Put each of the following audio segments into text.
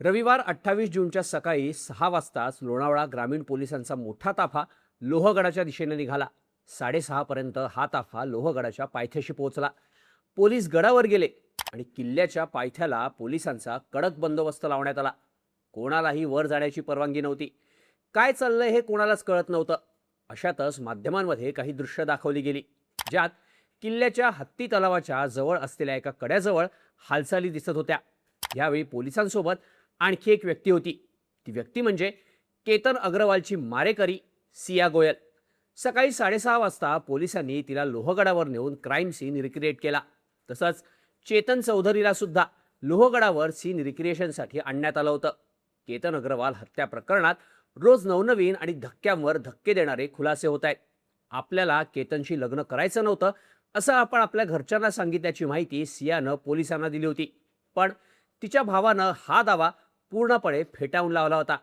रविवार 28 जूनच्या सकाळी 6 वाजताच लोणावळा ग्रामीण पोलिसांचा मोठा ताफा लोहगडाच्या दिशेने निघाला. 6:30 पर्यंत हा ताफा लोहगडाच्या पायथ्याशी पोहोचला. पोलीस गडावर गेले आणि किल्ल्याच्या पायथ्याला पोलिसांचा कडक बंदोबस्त लावण्यात आला. कोणालाही वर जाण्याची परवानगी नव्हती. काय चाललंय हे कोणालाच कळत नव्हतं. अशातच माध्यमांमध्ये काही दृश्य दाखवली गेली, ज्यात किल्ल्याच्या हत्ती तलावाच्या जवळ असलेल्या एका कड्याजवळ हालचाली दिसत होत्या. यावेळी पोलिसांसोबत आणखी एक व्यक्ती होती. ती व्यक्ती म्हणजे केतन अग्रवालची मारेकरी सिया गोयल. सकाळी 6:30 वाजता पोलिसांनी तिला लोहगडावर नेऊन क्राईम सीन रिक्रिएट केला. तसंच चेतन चौधरीला सुद्धा लोहगडावर सीन रिक्रिएशनसाठी आणण्यात आलं होतं. केतन अग्रवाल हत्या प्रकरणात रोज नवनवीन आणि धक्क्यांवर धक्के देणारे खुलासे होत आहेत. आपल्याला केतनशी लग्न करायचं नव्हतं असं आपण आपल्या घरच्यांना सांगितल्याची माहिती सियानं पोलिसांना दिली होती. पण तिच्या भावानं हा दावा पूर्णपणे फेटाळून लावला होता.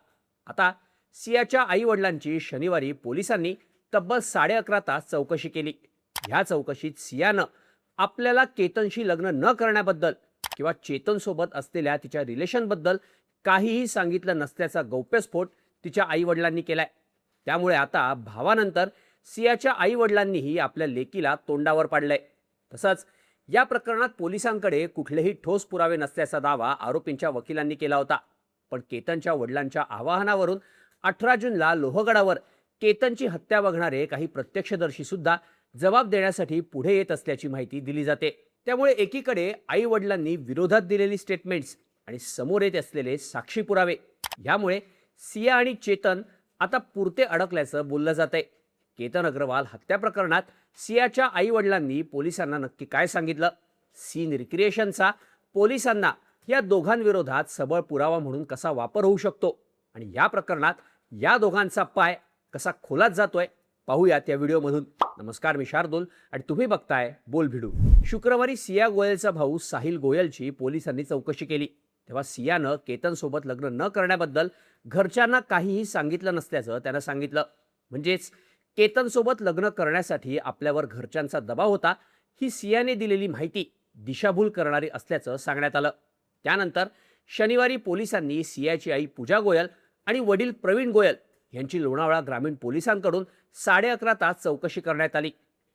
आता सियाच्या आई वडिलांची शनिवारी पोलिसांनी तब्बल 11.5 तास चौकशी केली. ह्या चौकशीत सियानं आपल्याला केतनशी लग्न न करण्याबद्दल किंवा चेतनसोबत असलेल्या तिच्या रिलेशनबद्दल काहीही सांगितलं नसल्याचा गौप्यस्फोट तिच्या आई वडिलांनी केलाय. त्यामुळे आता भावानंतर सियाच्या आई वडिलांनीही आपल्या लेकीला तोंडावर पाडलंय. तसंच या प्रकरणात पोलिसांकडे कुठलेही ठोस पुरावे नसल्याचा दावा आरोपींच्या वकिलांनी केला होता. पण केतनच्या वडिलांच्या आवाहनावरून 18 जूनला लोहगडावर केतनची हत्या बघणारे काही प्रत्यक्षदर्शी सुद्धा जबाब देण्यासाठी पुढे येत असल्याची माहिती दिली जाते. त्यामुळे एकीकडे आई वडिलांनी विरोधात दिलेली स्टेटमेंट्स आणि समोर येत असलेले साक्षी पुरावे यामुळे सिया आणि चेतन आता पुरते अडकल्याचं बोललं जातंय. केतन अग्रवाल हत्या प्रकरणात सियाच्या आई वडिलांनी पोलिसांना नक्की काय सांगितलं? सीन रिक्रिएशनचा पोलिसांना या दोघांविरोधात सबळ पुरावा म्हणून कसा वापर होऊ शकतो आणि या प्रकरणात या दोघांचा पाय कसा खोलात जातोय पाहूयात या व्हिडिओमधून. नमस्कार, मी शार्दूल आणि तुम्ही बघताय बोल भिडू. शुक्रवारी सिया गोयलचा भाऊ साहिल गोयलची पोलिसांनी चौकशी केली. तेव्हा सियानं केतनसोबत लग्न न करण्याबद्दल घरच्यांना काहीही सांगितलं नसल्याचं त्यानं सांगितलं. म्हणजेच केतनसोबत लग्न करण्यासाठी आपल्यावर घरच्यांचा दबाव होता, ही सियाने दिलेली माहिती दिशाभूल करणारी असल्याचं सांगण्यात आलं. त्यानंतर शनिवारी पोलिसांनी सियाची आई पूजा गोयल आणि वडील प्रवीण गोयल यांची लोणावळा ग्रामीण पोलिसांकडून 11.5 तास चौकशी करण्यात आली.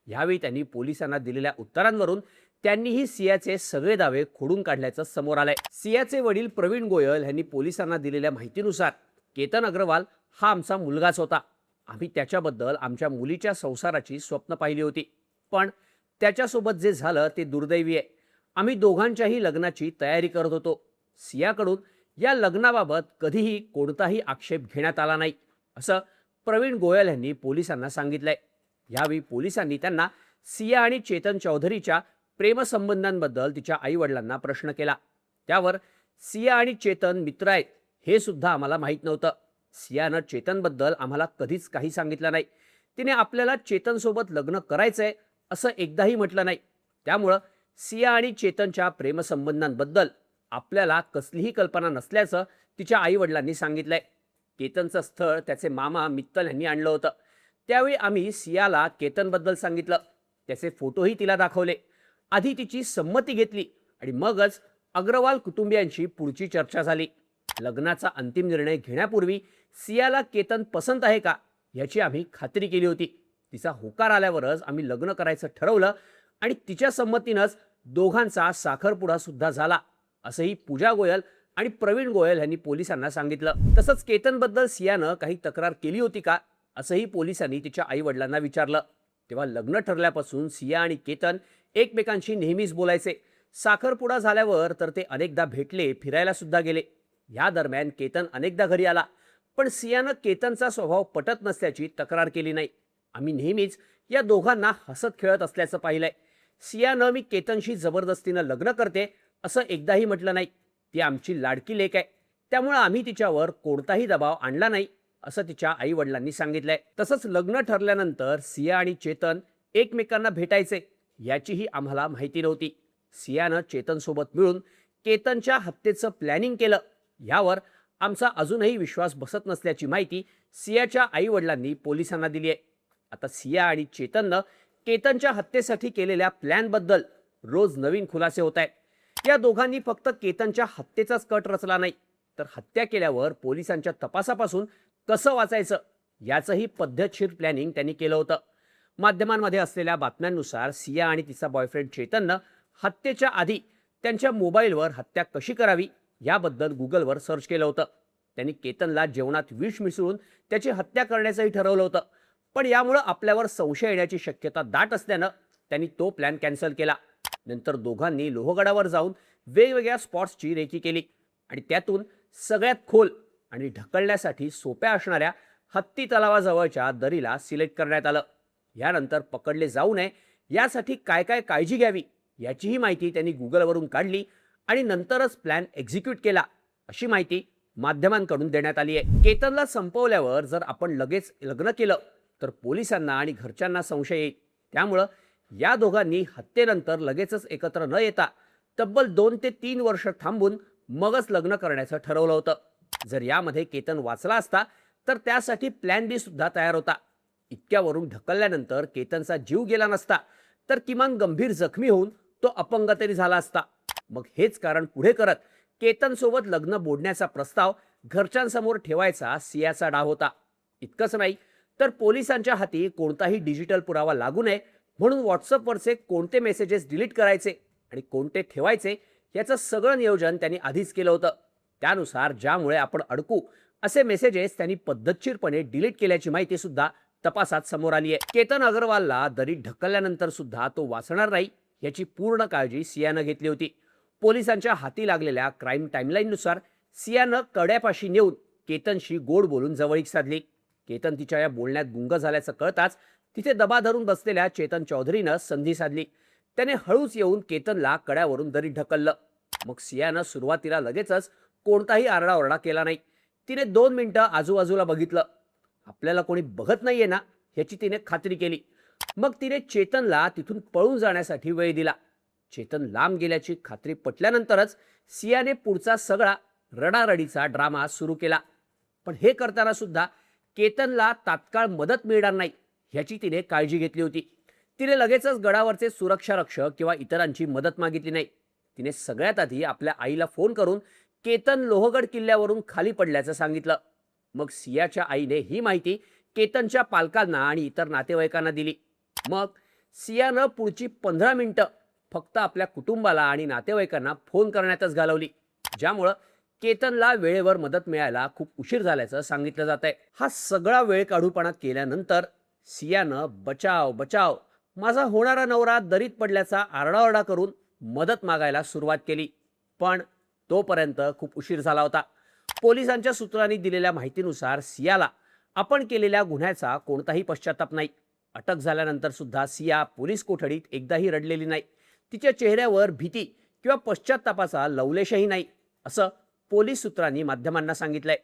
यावेळी त्यांनी पोलिसांना दिलेल्या उत्तरांवरून त्यांनीही सियाचे सगळे दावे खोडून काढल्याचं समोर आलंय. सियाचे वडील प्रवीण गोयल यांनी पोलिसांना दिलेल्या माहितीनुसार केतन अग्रवाल हा आमचा मुलगाच होता. आम्ही त्याच्याबद्दल आमच्या मुलीच्या संसाराची स्वप्न पाहिली होती. पण त्याच्यासोबत जे झालं ते दुर्दैवी आहे. आम्ही दोघांच्याही लग्नाची तयारी करत होतो. सियाकडून या लग्नाबाबत कधीही कोणताही आक्षेप घेण्यात आला नाही असं प्रवीण गोयल यांनी पोलिसांना सांगितलंय. यावेळी पोलिसांनी त्यांना सिया आणि चेतन चौधरीच्या प्रेमसंबंधांबद्दल तिच्या आई वडिलांना प्रश्न केला. त्यावर सिया आणि चेतन मित्र आहेत हे सुद्धा आम्हाला माहीत नव्हतं. सियानं चेतनबद्दल आम्हाला कधीच काही सांगितलं नाही. तिने आपल्याला चेतनसोबत लग्न करायचंय असं एकदाही म्हटलं नाही. त्यामुळं सिया आणि चेतनच्या प्रेमसंबंधांबद्दल आपल्याला कसलीही कल्पना नसल्याचं तिच्या आई वडिलांनी सांगितलंय. केतनचं स्थळ त्याचे मामा मित्तल यांनी आणलं होतं. त्यावेळी आम्ही सियाला केतनबद्दल सांगितलं. त्याचे फोटोही तिला दाखवले. आधी तिची संमती घेतली आणि मगच अग्रवाल कुटुंबियांशी पुढची चर्चा झाली. लग्नाचा अंतिम निर्णय घेण्यापूर्वी सियाला केतन पसंत आहे का याची आम्ही खात्री केली होती. तिचा होकार आल्यावरच आम्ही लग्न करायचं ठरवलं आणि तिच्या संमतीनंच दोघांचा साखरपुडा सुद्धा झाला असंही पूजा गोयल आणि प्रवीण गोयल यांनी पोलिसांना सांगितलं. तसंच केतनबद्दल सियानं काही तक्रार केली होती का असंही पोलिसांनी तिच्या आई वडिलांना विचारलं. तेव्हा लग्न ठरल्यापासून सिया आणि केतन एकमेकांशी नेहमीच बोलायचे. साखरपुडा झाल्यावर तर ते अनेकदा भेटले, फिरायला सुद्धा गेले. या दरम्यान केतन अनेकदा घरी आला, पण सियानं केतनचा स्वभाव पटत नसल्याची तक्रार केली नाही. आम्ही नेहमीच या दोघांना हसत खेळत असल्याचं पाहिलंय. सियानं मी केतनशी जबरदस्तीनं लग्न करते असं एकदाही म्हटलं नाही. ती आमची लाडकी लेक आहे, त्यामुळे आम्ही तिच्यावर कोणताही दबाव आणला नाही असं तिच्या आई वडिलांनी सांगितलंय. तसंच लग्न ठरल्यानंतर सिया आणि चेतन एकमेकांना भेटायचे याचीही आम्हाला माहिती नव्हती. सियानं चेतनसोबत मिळून केतनच्या हत्येचं प्लॅनिंग केलं यावर आमचा अजूनही विश्वास बसत नसल्याची माहिती सियाच्या आई वडिलांनी पोलिसांना दिली आहे. आता सिया आणि चेतननं केतनच्या हत्येसाठी केलेल्या प्लॅनबद्दल रोज नवीन खुलासे होत आहेत. या दोघांनी फक्त केतनच्या हत्येचाच कट रचला नाही, तर हत्या केल्यावर पोलिसांच्या तपासापासून कसं वाचायचं याचंही पद्धतशीर प्लॅनिंग त्यांनी केलं होतं. माध्यमांमध्ये असलेल्या बातम्यांनुसार सिया आणि तिचा बॉयफ्रेंड चेतननं हत्येच्या आधी त्यांच्या मोबाईलवर हत्या कशी करावी याबद्दल गुगलवर सर्च केलं होतं. त्यांनी केतनला जेवणात विष मिसळून त्याची हत्या करण्याचंही ठरवलं होतं. पण यामुळं आपल्यावर संशय येण्याची शक्यता दाट असल्यानं त्यांनी तो प्लॅन कॅन्सल केला. नंतर दोघांनी लोहगडावर जाऊन वेगवेगळ्या स्पॉट्सची रेकी केली आणि त्यातून सगळ्यात खोल आणि ढकलण्यासाठी सोप्या असणाऱ्या हत्ती तलावाजवळच्या दरीला सिलेक्ट करण्यात आलं. यानंतर पकडले जाऊ नये यासाठी काय काय काळजी घ्यावी याचीही माहिती त्यांनी गुगलवरून काढली आणि नंतरच प्लॅन एक्झिक्यूट केला, अशी माहिती माध्यमांकडून देण्यात आली आहे. केतनला संपवल्यावर जर आपण लगेच लग्न केलं तर पोलिसांना आणि घरच्यांना संशय येईल. त्यामुळं या दोघांनी हत्येनंतर लगेचच एकत्र न येता तब्बल 2 ते 3 वर्ष थांबून मगच लग्न करण्याचं ठरवलं होतं. जर यामध्ये केतन वाचला असता तर त्यासाठी प्लॅन बी सुद्धा तयार होता. इतक्यावरून ढकलल्यानंतर केतनचा जीव गेला नसता तर किमान गंभीर जखमी होऊन तो अपंग तरी झाला असता. मग हेच कारण पुढे करत केतनसोबत लग्न बोलण्याचा प्रस्ताव घरच्यांसमोर ठेवायचा सियाचा डाव होता. इतकंच नाही तर पोलिसांच्या हाती कोणताही डिजिटल पुरावा लागू नये म्हणून व्हॉट्सअपवरचे कोणते मेसेजेस डिलीट करायचे आणि कोणते ठेवायचे याचं सगळं नियोजन त्यांनी आधीच केलं होतं. त्यानुसार ज्यामुळे आपण अडकू असे मेसेजेस त्यांनी पद्धतशीरपणे डिलीट केल्याची माहिती सुद्धा तपासात समोर आली आहे. केतन अग्रवालला दरीत ढकलल्यानंतर सुद्धा तो वाचणार नाही याची पूर्ण काळजी सियानं घेतली होती. पोलिसांच्या हाती लागलेल्या क्राईम टाइमलाईननुसार सियानं कड्यापाशी नेऊन केतनशी गोड बोलून जवळीक साधली. केतन तिच्या या बोलण्यात गुंग झाल्याचं कळताच तिथे दबा धरून बसलेल्या चेतन चौधरीनं संधी साधली. त्याने हळूच येऊन केतनला कड्यावरून दरीत ढकललं. मग सियानं सुरुवातीला लगेचच कोणताही आरडाओरडा केला नाही. तिने 2 मिनिटं आजूबाजूला बघितलं. आपल्याला कोणी बघत नाहीये ना याची तिने खात्री केली. मग तिने चेतनला तिथून पळून जाण्यासाठी वेळ दिला. चेतन लांब गेल्याची खात्री पटल्यानंतरच सियाने पुढचा सगळा रडारडीचा ड्रामा सुरू केला. पण हे करताना सुद्धा केतनला तात्काळ मदत मिळणार नाही ह्याची तिने काळजी घेतली होती. तिने लगेचच गडावरचे सुरक्षा रक्षक किंवा इतरांची मदत मागितली नाही. तिने सगळ्यात आधी आपल्या आईला फोन करून केतन लोहगड किल्ल्यावरून खाली पडल्याचं सांगितलं. मग सियाच्या आईने ही माहिती केतनच्या पालकांना आणि इतर नातेवाईकांना दिली. मग सियानं पुढची 15 मिनिटं फक्त आपल्या कुटुंबाला आणि नातेवाईकांना फोन करण्यातच घालवली, ज्यामुळं केतनला वेळेवर मदत मिळायला खूप उशीर झाल्याचं सांगितलं जात आहे. हा सगळा वेळ काढूपणा केल्यानंतर सियानं बचाव बचाव माझा होणारा नवरा दरीत पडल्याचा आरडाओरडा करून मदत मागायला सुरुवात केली. पण तोपर्यंत खूप उशीर झाला होता. पोलिसांच्या सूत्रांनी दिलेल्या माहितीनुसार सियाला आपण केलेल्या गुन्ह्याचा कोणताही पश्चाताप नाही. अटक झाल्यानंतर सुद्धा सिया पोलीस कोठडीत एकदाही रडलेली नाही. तिच्या चेहऱ्यावर भीती किंवा पश्चातापाचा लवलेशही नाही, असं पोलीस सूत्रांनी माध्यमांना सांगितलंय.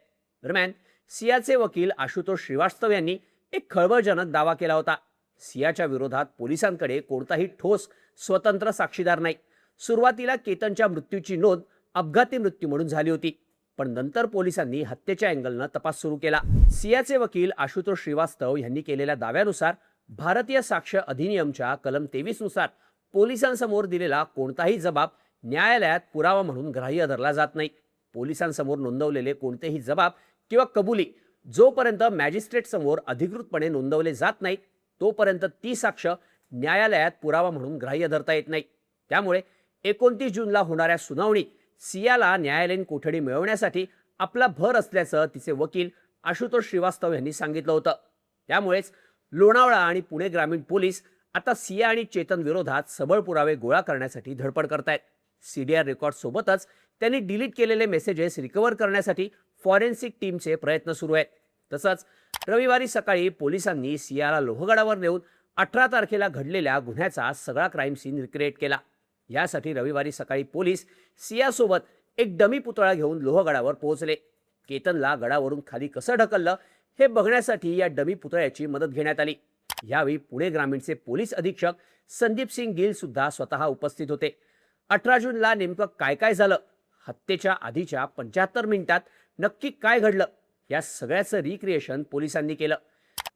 दरम्यान सियाचे वकील आशुतोष श्रीवास्तव यांनी एक खळबळजनक दावा केला होता. सियाच्या विरोधात पोलिसांकडे कोणताही ठोस स्वतंत्र साक्षीदार नाही. सुरुवातीला केतनच्या मृत्यूची नोंद अपघाती मृत्यू म्हणून झाली होती, पण नंतर पोलिसांनी हत्येच्या अँगलनं तपास सुरू केला. सियाचे वकील आशुतोष श्रीवास्तव यांनी केलेल्या दाव्यानुसार भारतीय साक्ष अधिनियमच्या कलम 23 नुसार पोलिसांसमोर दिलेला कोणताही जबाब न्यायालयात पुरावा म्हणून ग्राह्य धरला जात नाही. पोलिसांसमोर नोंदवलेले कोणतेही जबाब किंवा कबुली जोपर्यंत मॅजिस्ट्रेट समोर अधिकृतपणे नोंदवले जात नाहीत तोपर्यंत ती साक्ष न्यायालयात पुरावा म्हणून ग्राह्य धरता येत नाही. त्यामुळे 29 जूनला होणाऱ्या सुनावणीत सियाला न्यायालयीन कोठडी मिळवण्यासाठी आपला भर असल्याचं तिचे वकील आशुतोष श्रीवास्तव यांनी सांगितलं होतं. त्यामुळेच लोणावळा आणि पुणे ग्रामीण पोलीस आता सिया आणि चेतन विरोधात सबळ पुरावे गोळा करण्यासाठी धडपड करतायत. सीडीआर रेकॉर्ड सोबतच त्यांनी डिलीट केलेले मेसेजेस रिकव्हर करण्यासाठी फॉरेन्सिक टीमचे प्रयत्न सुरू आहेत. तसंच रविवारी सकाळी पोलिसांनी सियाला लोहगडावर नेऊन 18 तारखेला घडलेल्या गुन्ह्याचा सगळा क्राईम सीन रिक्रिएट केला. यासाठी रविवारी सकाळी पोलीस सियासोबत एक डमी पुतळा घेऊन लोहगडावर पोहोचले. केतनला गडावरून खाली कसं ढकललं हे बघण्यासाठी या डमी पुतळ्याची मदत घेण्यात आली. यावेळी पुणे ग्रामीणचे पोलीस अधीक्षक संदीप सिंग गिल सुद्धा स्वतः उपस्थित होते. 18 जूनला नेमकं काय काय झालं, हत्येच्या आधीच्या 75 मिनिटात नक्की काय घडलं, या सगळ्याचं रिक्रिएशन पोलिसांनी केलं.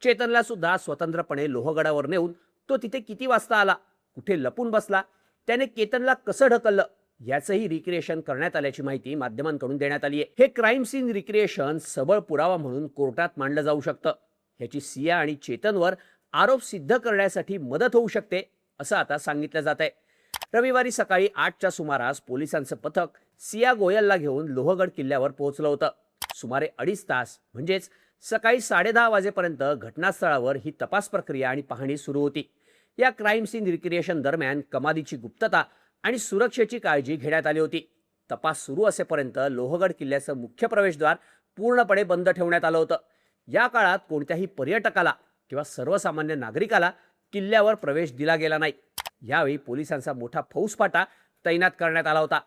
चेतनला सुद्धा स्वतंत्रपणे लोहगडावर नेऊन तो तिथे किती वाजता आला, कुठे लपून बसला, त्याने केतनला कसं ढकललं याचंही रिक्रिएशन करण्यात आल्याची माहिती माध्यमांकडून देण्यात आली आहे. हे क्राईम सीन रिक्रिएशन सबळ पुरावा म्हणून कोर्टात मांडलं जाऊ शकतं. ह्याची सिया आणि चेतनवर आरोप सिद्ध करण्यासाठी मदत होऊ शकते असं आता सांगितलं जात आहे. रविवारी सकाळी 8च्या सुमारास पोलिसांचं पथक सिया गोयलला घेऊन लोहगड किल्ल्यावर पोहोचलं होतं. सुमारे 2.5 तास म्हणजेच सकाळी 10:30 वाजेपर्यंत घटनास्थळावर ही तपास प्रक्रिया आणि पाहणी सुरू होती. या क्राईम सीन रिक्रिएशन दरम्यान कमादीची गुप्तता आणि सुरक्षेची काळजी घेण्यात आली होती. तपास सुरू असेपर्यंत लोहगड किल्ल्याचं मुख्य प्रवेशद्वार पूर्णपणे बंद ठेवण्यात आलं होतं. या काळात कोणत्याही पर्यटकाला किंवा सर्वसामान्य नागरिकाला किल्ल्यावर प्रवेश दिला गेला नाही. यावेळी पोलिसांचा मोठा फौजफाटा तैनात करण्यात आला होता.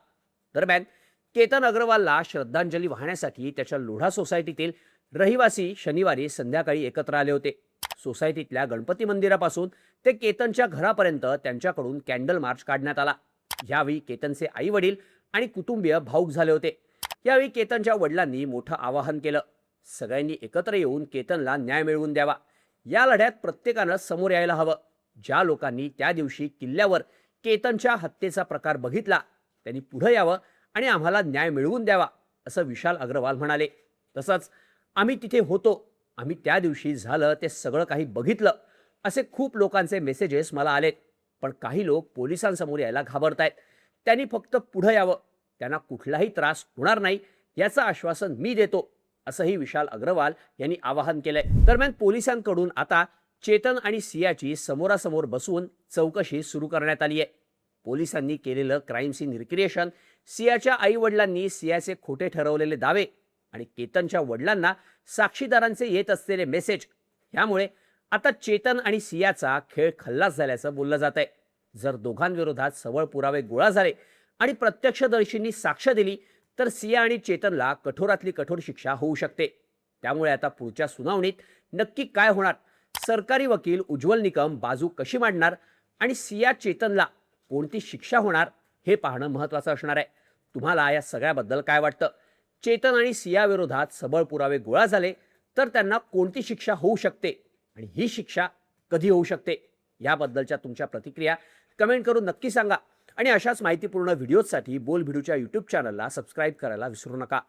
दरम्यान केतन अग्रवालला श्रद्धांजली वाहण्यासाठी त्याच्या लोढा सोसायटीतील रहिवासी शनिवारी संध्याकाळी एकत्र आले होते. सोसायटीतल्या गणपती मंदिरापासून ते केतनच्या घरापर्यंत त्यांच्याकडून कॅन्डल मार्च काढण्यात आला. यावेळी केतनचे आई वडील आणि कुटुंबीय भाऊक झाले होते. यावेळी केतनच्या वडिलांनी मोठं आवाहन केलं. सगळ्यांनी एकत्र येऊन केतनला न्याय मिळवून द्यावा. या लढ्यात प्रत्येकानं समोर यायला हवं. ज्या लोकांनी त्या दिवशी किल्ल्यावर केतनच्या हत्येचा प्रकार बघितला त्यांनी पुढे यावं आणि आम्हाला न्याय मिळवून द्यावा असं विशाल अग्रवाल म्हणाले. तसंच आम्ही तिथे होतो, आम्ही त्या दिवशी झालं ते सगळं काही बघितलं असे खूप लोकांचे मेसेजेस मला आलेत. पण काही लोक पोलिसांसमोर यायला घाबरतायत. त्यांनी फक्त पुढे यावं, त्यांना कुठलाही त्रास होणार नाही याचं आश्वासन मी देतो असंही विशाल अग्रवाल यांनी आवाहन केलंय. दरम्यान पोलिसांकडून आता चेतन आणि सियाची समोरासमोर बसवून चौकशी सुरू करण्यात आली आहे. पोलिसांनी केलेलं क्राईम सीन रिक्रिएशन, सियाच्या आई वडिलांनी सियाचे खोटे ठरवलेले दावे आणि केतनच्या वडिलांना साक्षीदारांचे येत असलेले मेसेज, यामुळे आता चेतन आणि सियाचा खेळ खल्लास झाल्याचं बोललं जात आहे. जर दोघांविरोधात सबळ पुरावे गोळा झाले आणि प्रत्यक्षदर्शींनी साक्ष दिली तर सिया आणि चेतनला कठोरातली कठोर शिक्षा होऊ शकते. त्यामुळे आता पुढच्या सुनावणीत नक्की काय होणार, सरकारी वकील उज्ज्वल निकम बाजू कशी मांडणार आणि सिया चेतनला कोणती शिक्षा होणार हे पाहणं महत्त्वाचं असणार आहे. तुम्हाला या सगळ्याबद्दल काय वाटतं? चेतन आणि सिया विरोधात सबळ पुरावे गोळा झाले तर त्यांना कोणती शिक्षा होऊ शकते आणि ही शिक्षा कधी होऊ शकते? याबद्दलच्या तुमच्या प्रतिक्रिया कमेंट करून नक्की सांगा आणि अशाच माहितीपूर्ण व्हिडिओसाठी बोल भिडूच्या यूट्यूब चॅनलला सबस्क्राईब करायला विसरू नका.